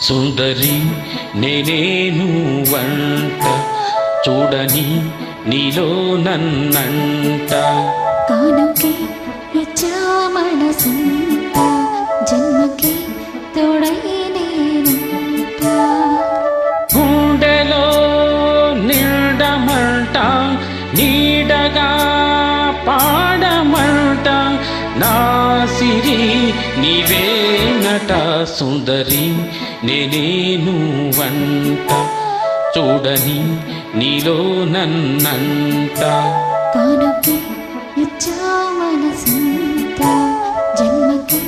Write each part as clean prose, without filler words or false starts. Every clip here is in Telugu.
సుందరి నేనేను వంట చూడని నీలో నన్నంట కానుకే ఇచ్చా మనసంతా జన్మకి తోడై నేనంట గుండెలో నిండమంట నీడగా పాడమంట నా సిరి నీవేనట సుందరి నేనేను వంట చూడని నీలో నన్నంట కానుకే ఇచ్చా మనసంతా జన్మకి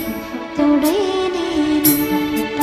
తోడై నేనంట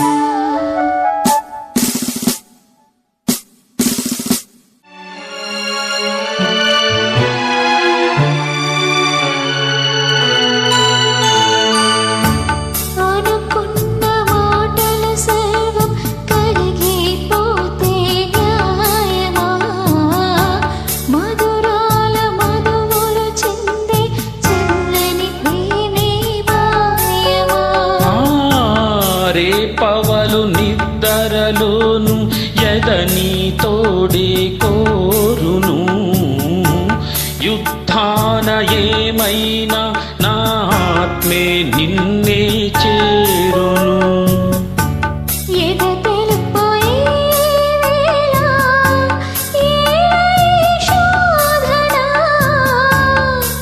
పవలు నిద్దరలోను ఎదని తోడే కోరును యుద్ధాన ఏమైనా నా ఆత్మే నిన్నే చేరును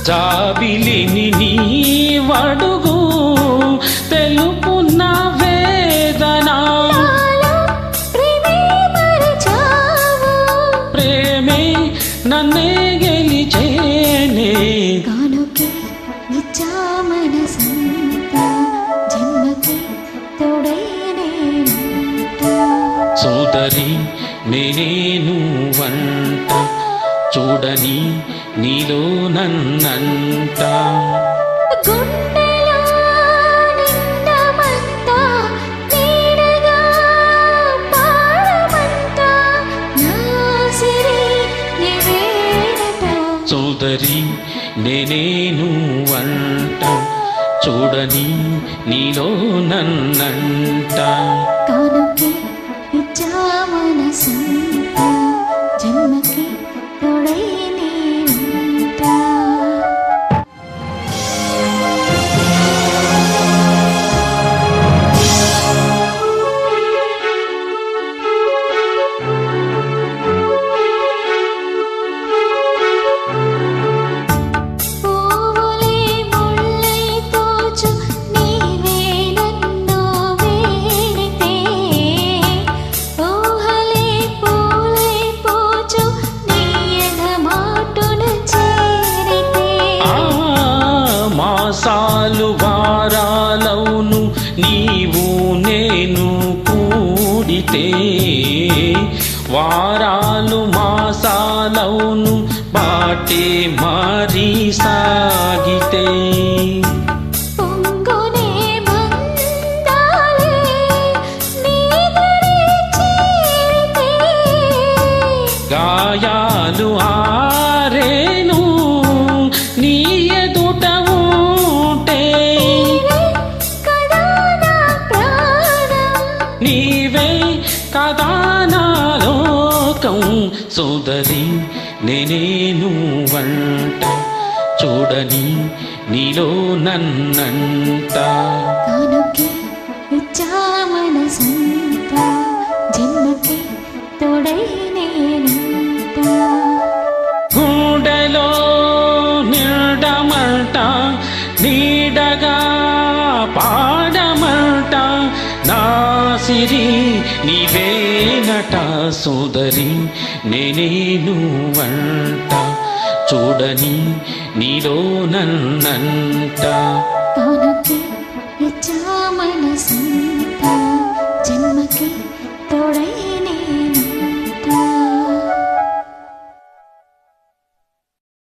జాబిలిని నీ వడుగు తెలుపున్న నన్నే గెలిచేనే కానుకే ఇచ్చా మనసంతా జన్మకి తోడై నేనంట సోదరి నేనేను వంట చూడని నీలో నన్నంట సోదరి నేనేను వంట చూడని నీలో నన్నంట కానుకే ఇచ్చా మనసంతా జన్మకి తోడై నేనంట మాసాలు వారాలవును నీవు నేను కూడితే వారాలు మాసాలవును బాటే మారి సాగితే గాయాలు ఆరేను నీ ఎదుట నీవే కదా నా లోకం సోదరి నేనేను వంట చూడని నీలో నన్నంట కానుకే ఇచ్చా మనసంతా జన్మకి తోడై నేనంట గుండెలో నిండమంట నీడగా పాడమంట నా సిరి నీవేనట సోదరి నేనేను వంట చూడని నీలో నన్నంట కానుకే ఇచ్చా మనసంతా